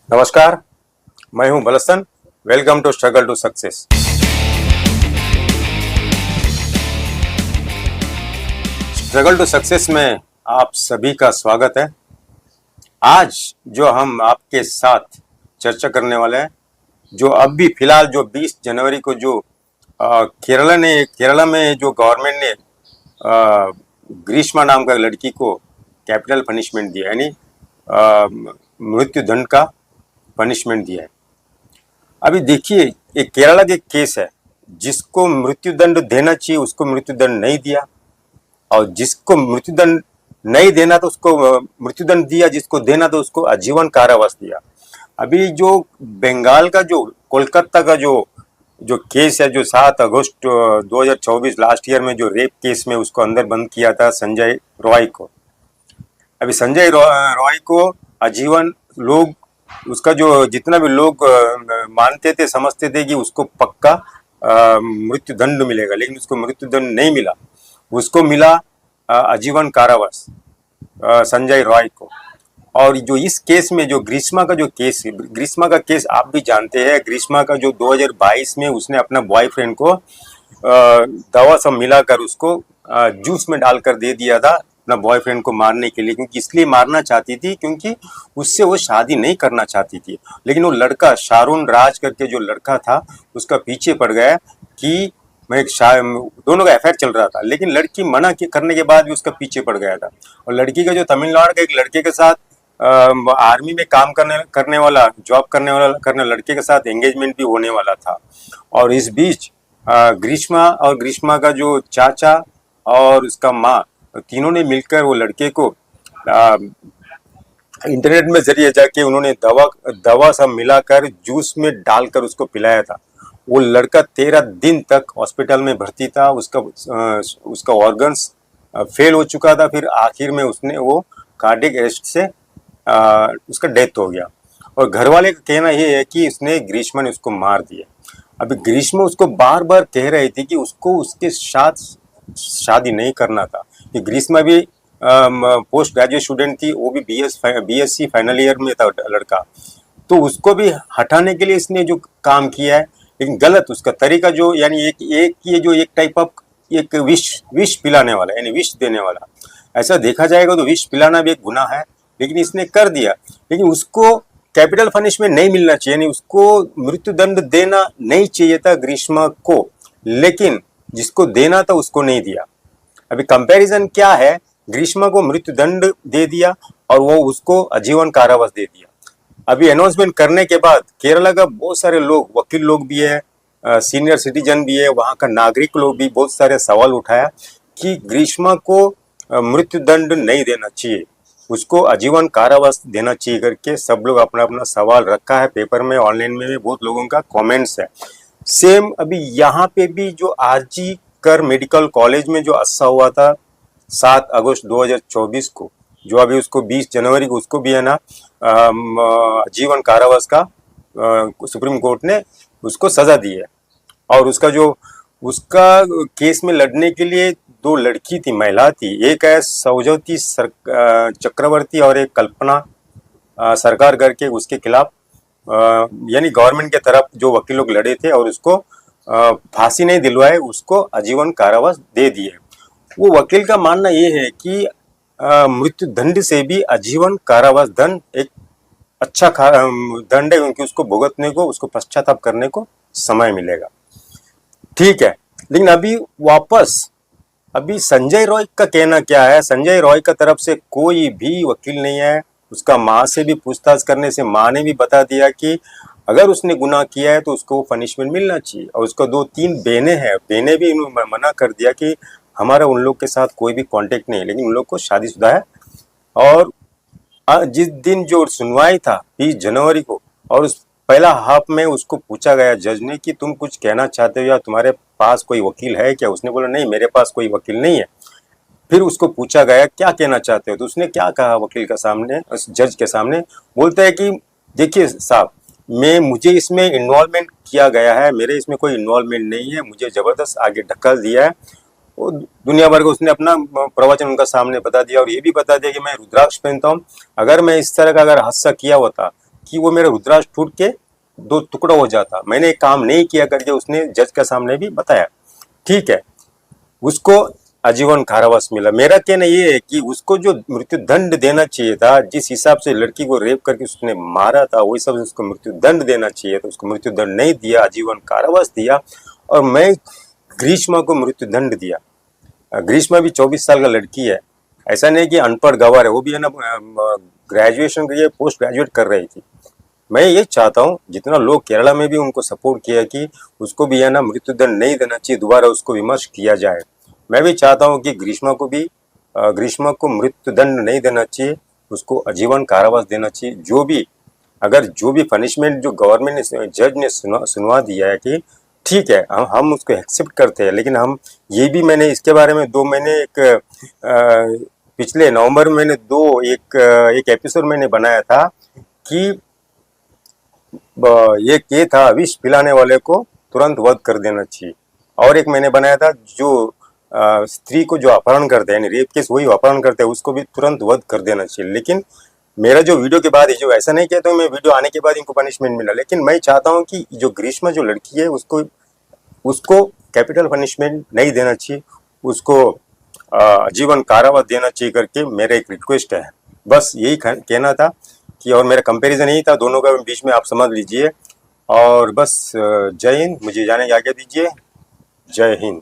नमस्कार, मैं हूं Balsan. Welcome to struggle to success. Struggle to success में आप सभी का स्वागत है। आज जो हम आपके साथ चर्चा करने वाले हैं, जो अब भी फिलहाल जो 20 जनवरी को जो केरला में जो गवर्नमेंट ने ग्रीष्मा नाम का लड़की को कैपिटल पनिशमेंट दिया, यानी मृत्यु दंड का पनिशमेंट दिया है। अभी देखिए, एक केरला के केस है, जिसको मृत्यु दंड देना चाहिए उसको मृत्यु दंड नहीं दिया, और जिसको मृत्यु दंड नहीं देना तो उसको मृत्यु दंड दिया, जिसको देना तो उसको आजीवन कारावास दिया। अभी जो बंगाल का जो कोलकाता का जो जो केस है, जो 7 अगस्त 2024 लास्ट ईयर में जो रेप केस में उसको अंदर बंद किया था संजय रॉय को। अभी संजय रॉय को आजीवन, लोग उसका जो जितना भी लोग मानते थे, समझते थे कि उसको पक्का मृत्यु दंड मिलेगा, लेकिन उसको मृत्यु दंड नहीं मिला। उसको मिला आजीवन कारावास संजय रॉय को। और जो इस केस में जो ग्रीष्मा का जो केस है, ग्रीष्मा का केस आप भी जानते हैं। ग्रीष्मा का जो 2022 में उसने अपना बॉयफ्रेंड को दवा सब मिलाकर उसको जूस में डालकर दे दिया था अपना बॉयफ्रेंड को मारने के लिए, क्योंकि इसलिए मारना चाहती थी क्योंकि उससे वो शादी नहीं करना चाहती थी। लेकिन वो लड़का शारून राज करके जो लड़का था उसका पीछे पड़ गया कि मैं दोनों का अफेयर चल रहा था, लेकिन लड़की मना करने के बाद भी उसका पीछे पड़ गया था। और लड़की का जो तमिलनाडु के एक लड़के के साथ आर्मी में काम करने वाला, जॉब करने लड़के के साथ एंगेजमेंट भी होने वाला था। और इस बीच ग्रीष्मा और ग्रीष्मा का जो चाचा और उसका माँ, तीनों ने मिलकर वो लड़के को इंटरनेट में जरिए जाके उन्होंने दवा सब मिलाकर जूस में डालकर उसको पिलाया था। वो लड़का 13 दिन तक हॉस्पिटल में भर्ती था। उसका ऑर्गन्स फेल हो चुका था। फिर आखिर में उसने वो कार्डियक अरेस्ट से उसका डेथ हो गया। और घर वाले का कहना ये है कि उसने ग्रीष्मा ने उसको मार दिया। अभी ग्रीष्मा उसको बार बार कह रही थी कि उसको उसके साथ शादी नहीं करना था। कि ग्रीष्मा भी पोस्ट ग्रेजुएट स्टूडेंट थी, वो भी बीएससी फाइनल ईयर में था लड़का, तो उसको भी हटाने के लिए इसने जो काम किया है, लेकिन गलत उसका तरीका जो, यानी एक टाइप ऑफ एक विष पिलाने वाला, यानी विष देने वाला, ऐसा देखा जाएगा तो विष पिलाना भी एक गुनाह है, लेकिन इसने कर दिया। लेकिन उसको कैपिटल पनिशमेंट नहीं मिलना चाहिए, यानी उसको मृत्यु दंड देना नहीं चाहिए था ग्रीष्मा को, लेकिन जिसको देना था उसको नहीं दिया। अभी कंपैरिजन क्या है, ग्रीष्मा को मृत्यु दंड दे दिया और वो उसको आजीवन कारावास दे दिया। अभी अनाउंसमेंट करने के बाद केरला का बहुत सारे लोग, वकील लोग भी है, सीनियर सिटीजन भी है, वहाँ का नागरिक लोग भी बहुत सारे सवाल उठाया कि ग्रीष्मा को मृत्यु दंड नहीं देना चाहिए, उसको आजीवन कारावास देना चाहिए करके सब लोग अपना अपना सवाल रखा है। पेपर में, ऑनलाइन में भी बहुत लोगों का कमेंट्स है। सेम अभी यहाँ पे भी जो आरजी कर मेडिकल कॉलेज में जो हादसा हुआ था 7 अगस्त 2024 को, जो अभी उसको 20 जनवरी को उसको भी है ना आजीवन कारावास का सुप्रीम कोर्ट ने उसको सजा दी है। और उसका केस में लड़ने के लिए 2 लड़की थी, महिला थी, एक है सौजती चक्रवर्ती और एक कल्पना सरकार करके, उसके खिलाफ यानी गवर्नमेंट के तरफ जो वकील लोग लड़े थे और उसको फांसी नहीं दिलवाए, उसको आजीवन कारावास दे दिए। वो वकील का मानना ये है कि मृत्यु दंड से भी आजीवन कारावास दंड एक अच्छा दंड है, क्योंकि उसको भुगतने को, उसको पश्चाताप करने को समय मिलेगा। ठीक है, लेकिन अभी संजय रॉय का कहना क्या है। संजय रॉय का तरफ से कोई भी वकील नहीं है। उसका माँ से भी पूछताछ करने से माँ ने भी बता दिया कि अगर उसने गुनाह किया है तो उसको पनिशमेंट मिलना चाहिए। और उसको 2-3 बहनें हैं, बहनें भी मना कर दिया कि हमारा उन लोग के साथ कोई भी कांटेक्ट नहीं है, लेकिन उन लोग को शादीशुदा है। और जिस दिन जो सुनवाई था 20 जनवरी को, और उस पहला हाफ में उसको पूछा गया जज ने कि तुम कुछ कहना चाहते हो या तुम्हारे पास कोई वकील है क्या। उसने बोला नहीं, मेरे पास कोई वकील नहीं है। फिर उसको पूछा गया क्या कहना चाहते हो, तो उसने क्या कहा वकील के सामने, उस जज के सामने, बोलता है कि देखिए साहब, मुझे इसमें इन्वॉल्वमेंट किया गया है, मेरे इसमें कोई इन्वॉल्वमेंट नहीं है, मुझे जबरदस्त आगे ढकेल दिया है। वो दुनिया भर को उसने अपना प्रवचन उनका सामने बता दिया, और ये भी बता दिया कि मैं रुद्राक्ष पहनता हूँ, अगर मैं इस तरह का अगर हादसा किया होता कि वो मेरा रुद्राक्ष टूट के दो टुकड़ा हो जाता। मैंने एक काम नहीं किया करके उसने जज के सामने भी बताया। ठीक है, उसको आजीवन कारावास मिला। मेरा कहना ये है कि उसको जो मृत्यु दंड देना चाहिए था, जिस हिसाब से लड़की को रेप करके उसने मारा था, वही सब उसको मृत्यु दंड देना चाहिए था। उसको मृत्यु दंड नहीं दिया, आजीवन कारावास दिया। और मैं ग्रीष्मा को मृत्यु दंड दिया। ग्रीष्मा भी 24 साल का लड़की है, ऐसा नहीं कि अनपढ़ गंवार है। वो भी है ना, ग्रेजुएशन के लिए पोस्ट ग्रेजुएट कर रही थी। मैं ये चाहता हूँ जितना लोग केरला में भी उनको सपोर्ट किया कि उसको भी है ना मृत्यु दंड नहीं देना चाहिए, दोबारा उसको विमर्श किया जाए। मैं भी चाहता हूँ कि ग्रीष्मा को मृत्यु दंड नहीं देना चाहिए, उसको आजीवन कारावास देना चाहिए। जो भी पनिशमेंट जो गवर्नमेंट ने, जज ने सुनवा दिया है कि ठीक है, हम उसको एक्सेप्ट करते हैं। लेकिन हम ये भी, मैंने इसके बारे में 2 महीने पिछले नवंबर में मैंने एक एपिसोड मैंने बनाया था कि एक ये था, विष पिलाने वाले को तुरंत वध कर देना चाहिए। और एक मैंने बनाया था, जो स्त्री को जो अपहरण करते हैं, रेप केस वही अपहरण करते हैं, उसको भी तुरंत वध कर देना चाहिए। लेकिन मेरा जो वीडियो के बाद, जो ऐसा नहीं कहता हूँ मैं वीडियो आने के बाद इनको पनिशमेंट मिला, लेकिन मैं चाहता हूँ कि जो ग्रीष्मा जो लड़की है उसको कैपिटल पनिशमेंट नहीं देना चाहिए, उसको आजीवन कारावास देना चाहिए करके मेरा एक रिक्वेस्ट है। बस यही कहना था कि, और मेरा कंपैरिजन यही था दोनों के बीच में, आप समझ लीजिए। और बस जय हिंद, मुझे जाने की आज्ञा दीजिए। जय हिंद।